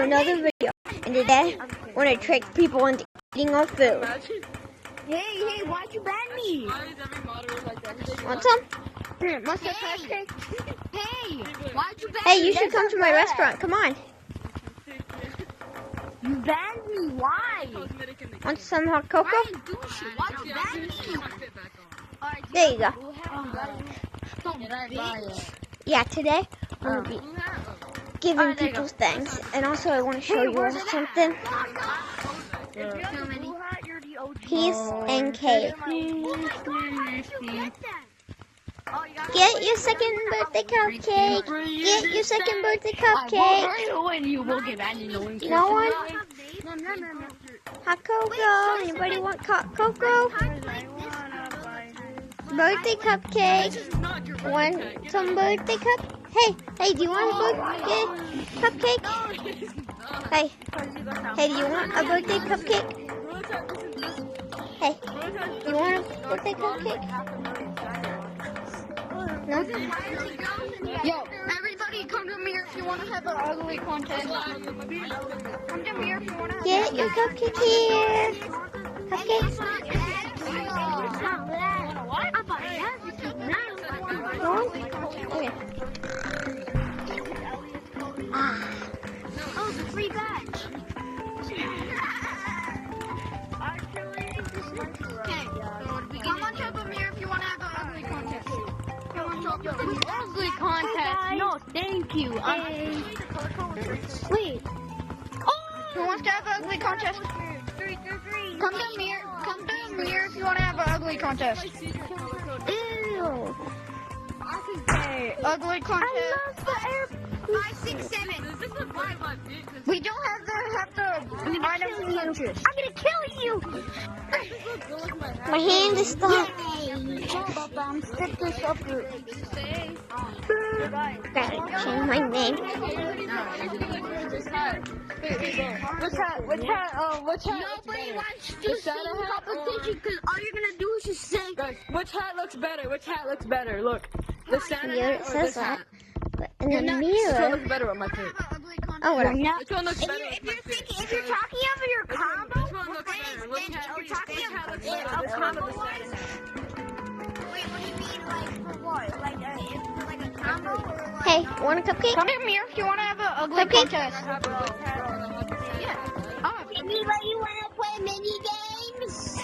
another video. And today, I want to trick people into eating our food. Hey, why'd you ban me? Want some? Here, mustard cake. Hey, why'd you ban me? Hey, you should come to my restaurant. Come on. You banned me, why? Want some hot cocoa? Why'd you ban me? There you go. Yeah, today, I'm going to be giving people things. And also, I want to show you something. Peace and cake. Get your second birthday cupcake. Get your second birthday cupcake. When you will get banned, No one? Hot cocoa. Anybody want hot cocoa? Birthday cupcake. Want some birthday cup? Hey, do you want a birthday cupcake? Hey, do you want a birthday cupcake? Hey, do you want a birthday cupcake? No? Yo, everybody come to me if you want to have an ugly contest. Come to me if you want to have Get your cupcake here. Cupcake. Okay. Oh, the free badge. Come on top of me if you want to have an ugly contest. Ugly contest? No, thank you. Wait. Who wants to have an ugly contest? Come to me if you want to have an ugly contest. Ew. Ugly contest. 5, 6, 7. We don't have the items in purchase. I'm gonna kill you. My hand is stuck. Stick this up here. Gotta change my name. Which hat? Nobody wants to see competition because all you're gonna do is just say. Guys, which hat looks better? Look. The Santa Here hat it or says this hat? that. But in the Which one mirror. looks better on my face? Oh, whatever. Which one looks better If on my face? if you're talking about your combo, Which one looks better? Which then hat you're looks talking better? about Which hat a looks combo better? wise. Wait, what do you mean, like for what? Like a combo or like? Hey, want a cupcake? Come to me if you want to have an ugly Cupcake? contest. Anybody want to play mini games?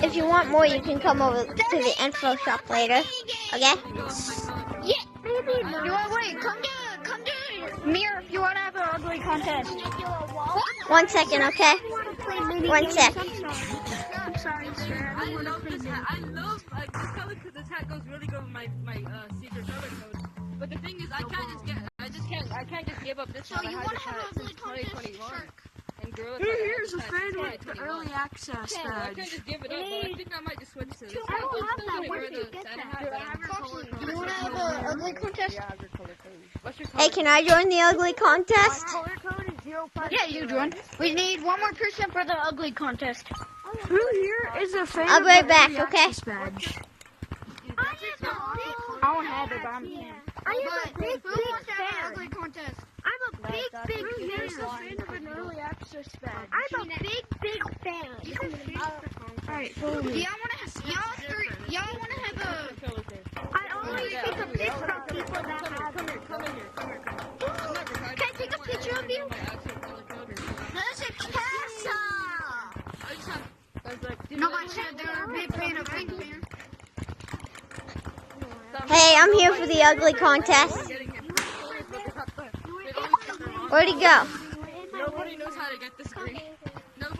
If you want more, you can come over to the info shop later. Okay? Yeah, maybe not. Wait, come to me if you want to have an ugly contest. 1 second, okay? 1 sec. I'm sorry, sir. I love this hat. I love this color because this hat goes really good with my secret color code. But the thing is, I can't just give up this So hat. you I want had to this have hat an ugly since contest? 2021. Sure. And girls, Here's a friend with the early access I can't badge. just give it up, but I think I might just switch to this. I don't have that. Where Where do you the get Santa that? hat Do you want to have an ugly contest? What's your Hey, can I join the ugly contest? Color code is 05. Yeah, you join. We need one more person for the ugly contest. Who here is a fan I'll of be right the back, early okay? access badge? I don't have it, but I'm here. I am a big, Who big wants to have an fan. ugly contest? I'm a big, big Here's a fan. fan of an early access badge. I'm a big fan. Alright, Do y'all want to? Y'all want to have a? I always take a picture of people that have it. Can I take a picture of you? There's a castle. Nobody said they're a big fan of Big Bear. Hey, I'm here for the ugly contest. Where'd he go? Nobody knows how to get this green.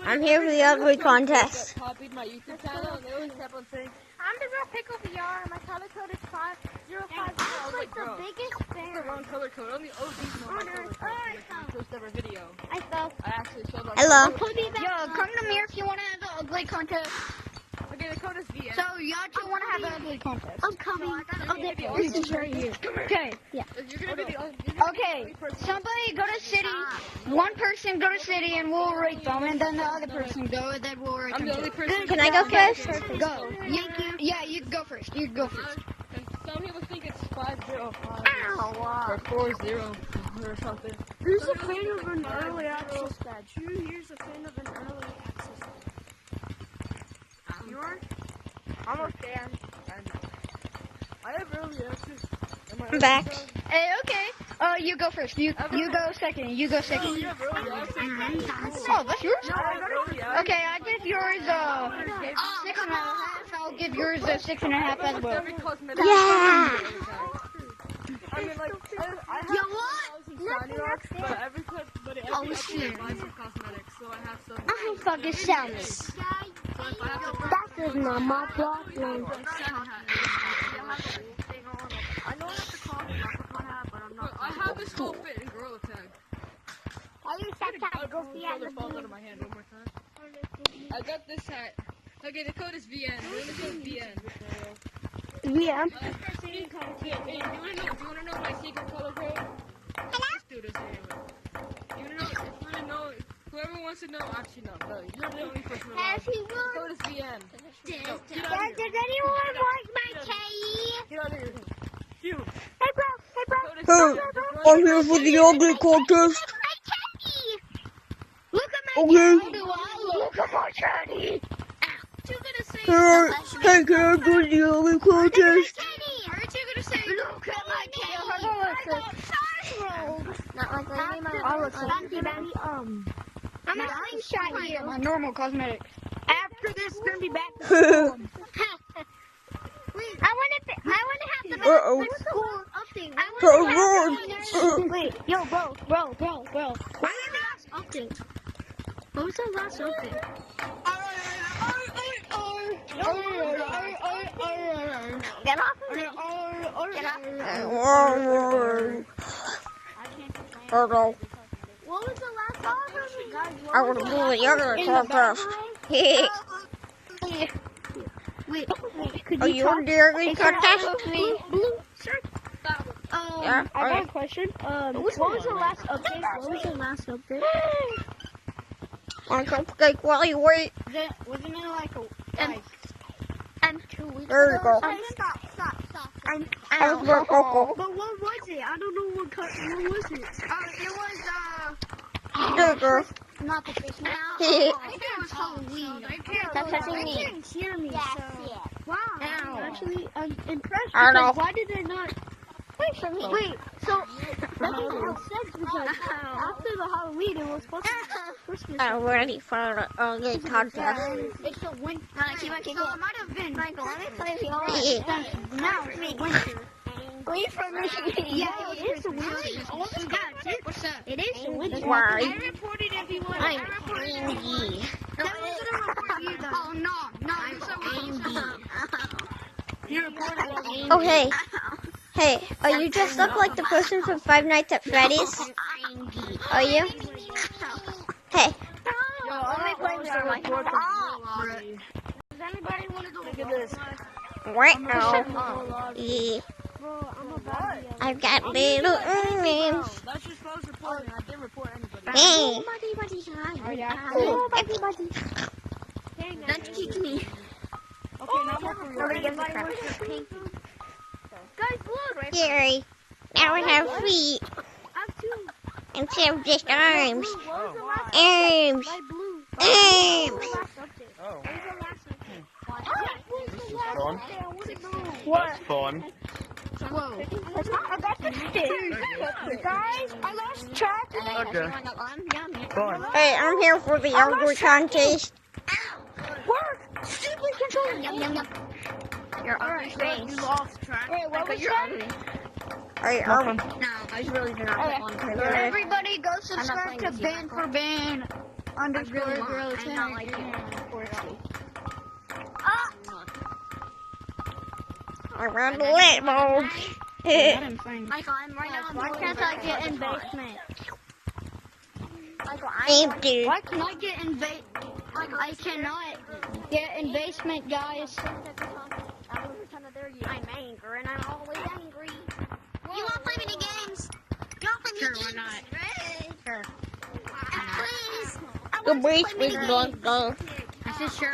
I'm here for the ugly contest. Copied my YouTube channel and they always kept on saying, I'm the real pickle VR. My color code is 5050. I'm like the biggest the fan. wrong color code. Only OGs know my color code. My first ever video. I fell. I actually showed my Hello. Yo, come to me if you want to have an ugly contest. Okay, the code is VS. So y'all two want to have an ugly contest. I'm coming. This is right here. Okay. You're gonna be the Okay. Somebody go to city. One person go to city and we'll rate them, and then the other person go, and then we'll rate I'm them. the only person. Can I go first? Go. Yeah, you can go first. You can go first. Some people think it's 505 Ow. or 40. or something. Who's a fan of an early access badge? Who here's a fan of an early access badge? You are? I'm a fan. I have early access. I'm back. Hey, okay. You go first. You go second. You go second. You have early access. Oh, that's yours? No, I got early access. Okay, I give yours 6.5. I'll give yours 6.5 as well. Every cosmetic. Yeah. I mean, like, I have 1,000 shiny rocks, but every update I buy some cosmetics, so I have some. I'm fucking selfish. So if I have to That is not my problem. I know I have to call it Leprechaun hat, but I'm not. I have this whole fit in Gorilla Tag. It falls out of my hand one more time. I got this hat. Okay, the code is VN. We're gonna go VN. Yeah. Hey, do you wanna know my secret color code? Let's do this anyway. You wanna know? Whoever wants to know, actually no. You're the only person who knows. The code is VN. Get out of here. anyone like my K? Get out of here. You. Hey, bro. Hey, I'm here for the ugly contest. Look at my Okay. Look at my Teddy. Hey, can I go to the ugly contest? Aren't you gonna say, look at my I'm a slingshot here. My normal cosmetics. After this, it's gonna be back. I want to have the Uh-oh. school update. Oh, Lord. Wait, yo, bro. What was the last update? What was the last update? Get off of me. Get off. Uh-oh. What was the last update? I want to do the ugly contest. Wait, Are you in the ugly contest? Blue, sir. Yeah. I got a question. What was the last update? What was the last update? Want a cupcake while you wait? Wasn't it like a 2 weeks There you go. Stop. That's my cocoa. But what was it? I don't know what was it? It was, There you go. not the fish now. I think it was Halloween. That's touching me. They can't hear me, so... Wow, Ow. actually, I'm impressed I know. because why did they not... Wait for me. Wait, so that doesn't make sense because after the Halloween, it was supposed to be Christmas. I'm ready for the ugly contest. It's a winter. So it might have been. Michael, let me play the old. Now it's winter. Wait for me. Yeah, it is a winter. What's up? It is a winter. Why? I reported everyone. I'm I reported angry. No, I was gonna report you though. Oh no, I'm Okay. Hey, are you dressed up like the person from Five Nights at Freddy's? Are you? Hey. Let me play this on my phone. Does anybody want to go? Look at this. Wow. Yeah. I've got little onions. That's your supposed reporting. I didn't report anybody. Hey. Don't teach me. Okay, now more for Nobody you. gives a crap. Guys, look. Gary. Now I have feet I'm two. instead of just arms. What was the last Arms. My blue. Arms. Oh, What was the last fun. What? Fun. Whoa. It's not about the stairs. Guys, I lost track. Okay. Fun. Hey, I'm here for the ugly contest. Work! Stupid control. Yum, yum, yum. Your ugly face. You lost track. Wait, what was You're that? ugly. Hey, No, I really do not want to play that. Everybody go subscribe to Ban for Ban _ Gorilla Tag. Not like you. I want the light bulbs. Michael, I'm right now. Why can't I get in basement? Michael, Empty. why can I get in Michael, I cannot get in basement, guys. I'm angry, and I'm always angry. You want to play mini games? You want to play mini games? Sure, why not? Sure. Please. The basement don't go. I said sure.